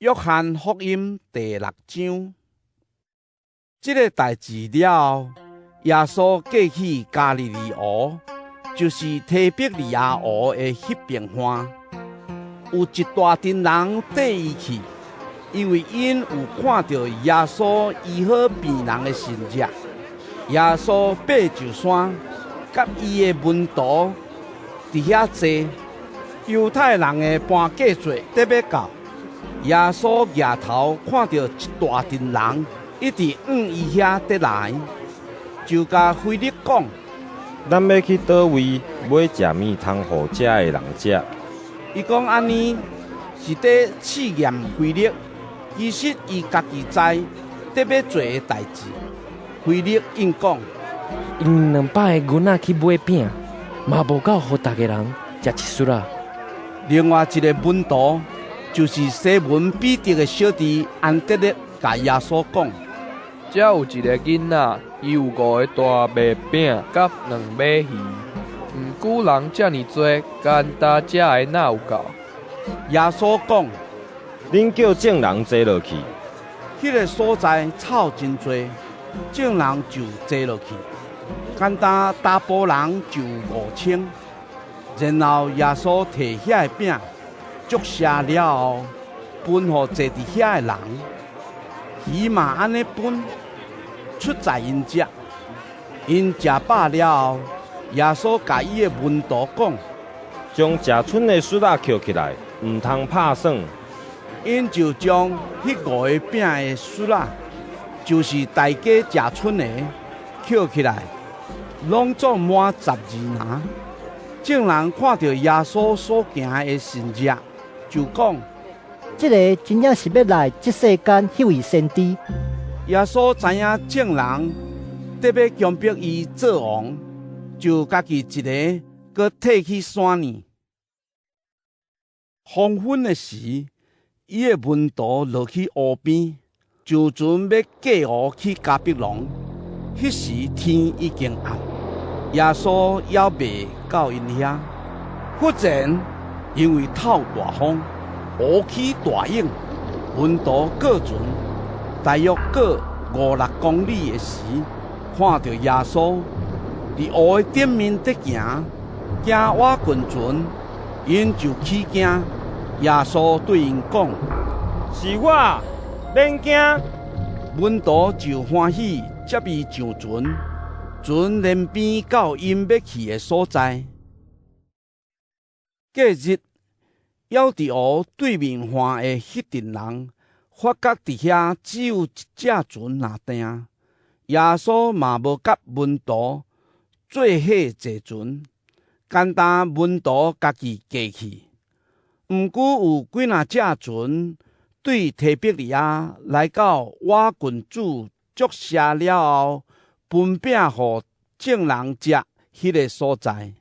约翰福音第6章，这个代志了后，耶稣过去加利利湖，就是提比利亚湖的迄边岸，有一大群人缀伊去，因为因有看到耶稣医好病人的神迹。耶稣爬上山，甲伊的门徒伫遐坐，犹太人的搬假节得要到。耶稣抬头看到一大群人，一直往伊遐得来，就甲腓力讲：咱要去倒位买食物通互遮的人食？伊讲安尼是伫试验腓力，其实伊家己知得要做的代志。腓力应讲：因2摆的囡仔去买饼，嘛无够互逐个人食一束啊。另外一个门徒，就是西门彼得的小弟安德烈，甲耶稣讲：遮有一个囡仔，伊有5个大麦饼甲2尾鱼，毋过人遮尔多，干焦食的哪有够？耶稣讲：恁叫众人坐落去。迄个所在草真多，众人就坐落去，简单大波人就5000。然后耶稣摕遐个饼，祝谢了后，分互坐伫遐个人。鱼嘛安尼分，出在因遮。因食饱了后，耶稣甲伊个门徒讲：将食剩的束仔捡起来，毋通拍算。因就将迄5个饼的束仔，就是大家食剩的，捡起来，拢总满12篮。众人看到耶稣所行的神迹，就讲：这个真正是要来这世间迄位先知。耶稣知影众人得要强迫伊做王，就家己一个搁退去山里。黄昏的时，伊的门徒落去湖边，就准要过湖去迦百农。迄时天已经暗，耶稣还未到因遐。忽然因为透大风，湖起大涌，门徒过船，大约过5-6公里的时，看到耶稣伫湖的顶面在行，行瓦近船，因就起惊。耶稣对因讲：是我，免惊。门徒就欢喜接伊上船，船连边到因要去的所在。隔日，还伫湖对面岸的迄群人，发觉伫遐只有一只船若定。耶稣嘛无甲门徒做伙坐船，简单门徒家己过去。毋过有几若只船对提比利亚来到瓦群主祝谢了后，分饼互众人食迄个所在。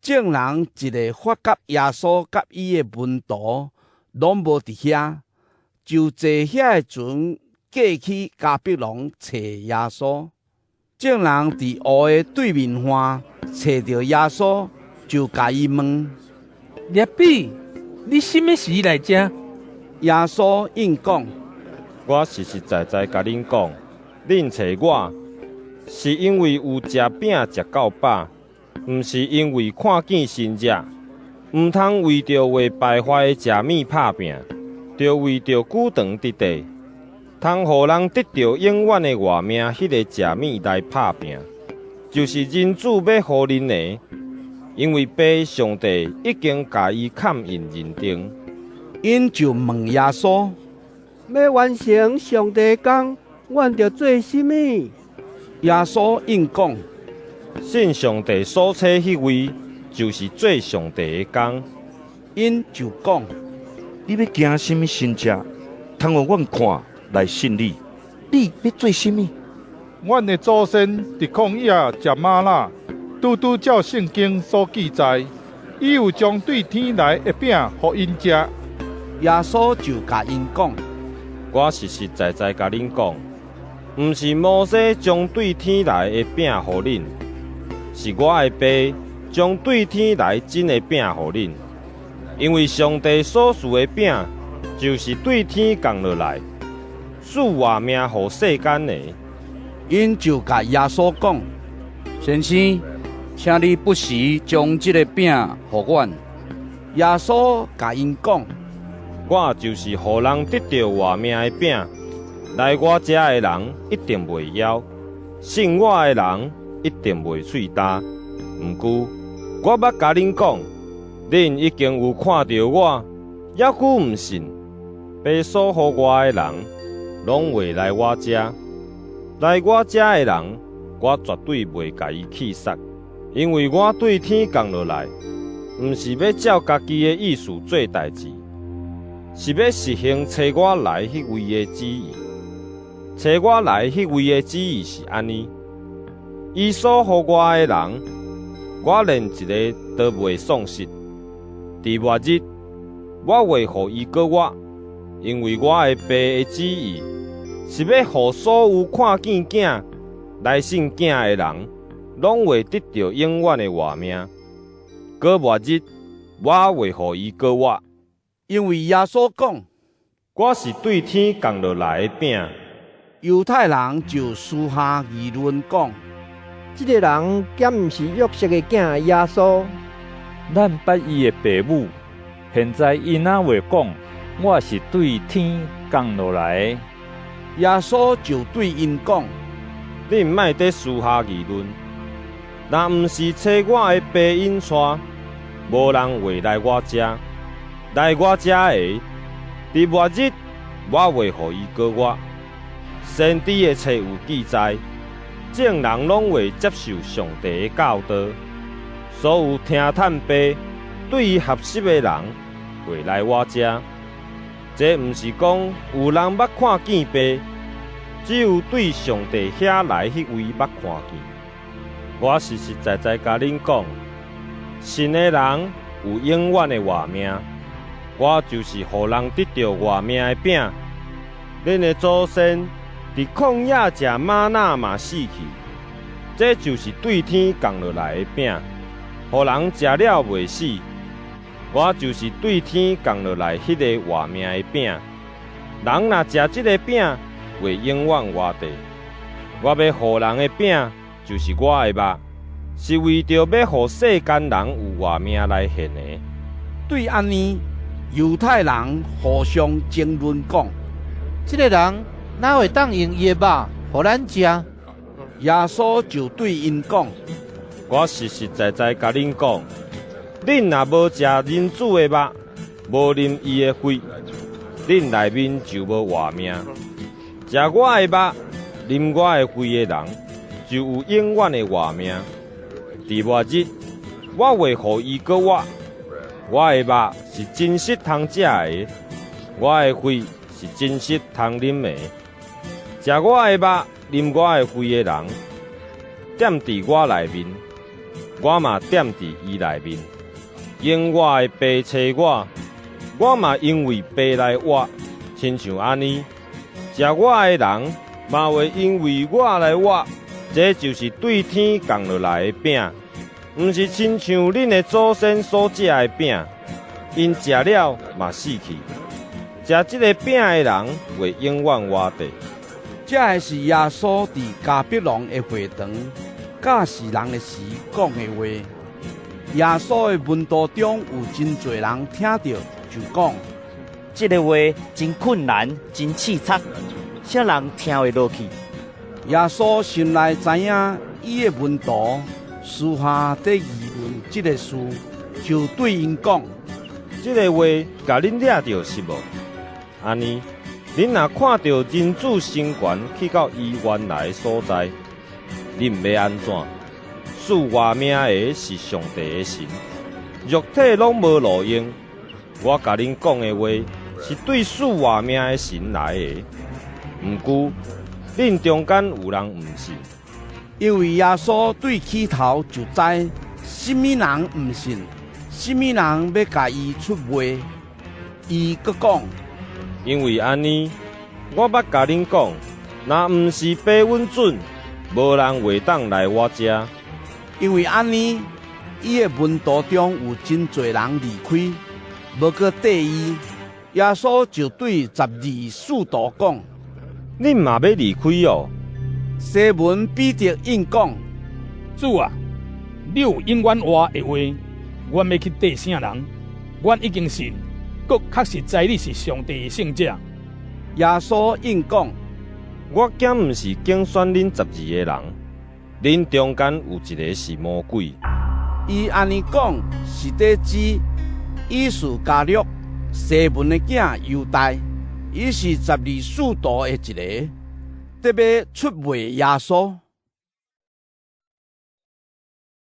众人一个发觉耶稣甲伊的门徒拢无伫遐，就坐遐个船过去迦百农找耶稣。众人伫湖的对面岸找到耶稣，就甲伊问：列比，你什么时来遮？耶稣应讲：我实实在在甲恁讲，恁找我，是因为有食饼食够饱，毋是因为看见神迹。毋通为着为败坏的食物拍拼，着为着久长伫地，通互人得到永远的活命。迄个食物来拍拼，就是人子要互恁的，因为爸上帝已经甲伊砍印认定。因就问耶稣：要完成上帝的工，阮着做什么？耶稣应讲：信上帝所赐迄位，就是做上帝的工。因就讲：你要行什么神迹，通互阮看来信你？你要做什么？阮的祖先伫旷野食吗哪，拄拄照圣经所记载，伊有将对天来的饼互因食。耶稣就甲因讲：我实实在在甲恁讲，毋是摩西将对天来的饼互恁，是我的爸将对天来真的饼互恁。因为上帝所赐的饼，就是对天降落来，赐活命互世间的。因就甲耶稣讲：“先生，请你不时将这个饼互阮。”耶稣甲因讲：“我就是互人得到活命的饼，来我遮的人一定袂枵，信我的人一定袂喙焦。毋过，我捌甲恁讲，恁已经有看到我，抑佫毋信。被所予我的人，拢袂来我遮。来我遮的人，我绝对袂甲伊气杀，因为我对天降落来，毋是要照家己的意思做代志，是要实行找我来迄位的旨意。找我来迄位的旨意是安尼：伊所予我的人，我连一个都袂丧失。伫末日，我会予伊过我，因为我的爸的旨意是要予所有看见囝、来信囝的人，拢会得到永远的活命。过末日，我会予伊过我，因为耶稣讲：“我是对天降落来的饼。”犹太人就私下议论讲：“这个人敢毋是约瑟的囝耶稣？咱捌伊的爸母，现在伊哪会讲我是对天降落来的？”耶稣就对因讲：“恁莫得私下议论，若毋是找我的爸引带，无人会来我遮。来我遮的，伫末日我会予伊过我。先知的册有记载，众人拢会接受上帝的教导。所有听探爸对伊合适的人，会来我遮。这毋是讲有人捌看见爸，只有对上帝遐来迄位捌看见。我实实在在甲恁讲，信的人有永远的活命。我就是予人得到活命的饼。恁的祖先伫旷野食吗哪嘛死去，这就是对天降落来的饼，予人食了袂死。我就是对天降落来迄个活命的饼。人若食这个饼，会永远活地。我要予人的饼，就是我的肉，是为着要予世间人有活命来献的。对安尼，犹太人互相争论讲：“这个人哪会当用伊的肉互咱食？”耶稣就对因讲：“我实实在在甲恁讲，恁若无食人子的肉，无啉伊的血，恁内面就无活命。食我的肉、啉我的血的人，就有永远的活命。伫末日，我会予伊过我。我的肉是真实通食的，我的血是真实通啉的。食我的肉、啉我的血的人，踮伫我内面，我嘛踮伫伊内面。因我的爸找我，我嘛因为爸来活，亲像安尼。食我的人嘛会因为我来活，这就是对天降落来的饼，毋是亲像恁的祖先所食的饼，因食了嘛死去。食这个饼的人会永远活地。这个是耶稣伫加百农的会堂教世人的时讲的话。耶稣的门徒中有真侪人听到，就讲：这个话真困难，真刺激，啥人听会落去？耶稣心内知影伊的门徒私下在议论这个事，就对因讲：这个话甲恁抓到是无？安尼，恁若看到人子升悬去到伊原来的所在，恁要安怎？赐活命的是上帝的神，肉体拢无路用。我甲恁讲的话是对赐活命的神来的。毋过，恁中间有人毋信，因为耶稣对起头就知，什么人毋信，什么人要甲伊出卖。伊阁讲：因为安尼，我捌甲恁讲，若毋是爸阮准，无人会当来我遮。因为安尼，伊的门徒中有真侪人离开，无搁缀伊。耶稣就对12使徒讲：恁嘛要离开哦？西门彼得应讲：主啊，你有永远话的话，阮要去缀啥人？阮已经信，佫确实知你是上帝的圣者。耶稣应讲：我竟毋是竞选恁12个人，恁中间有一个是魔鬼。伊安尼讲是在指以斯加略，西门的囝犹大，伊是12使徒的一个，特别出卖耶稣。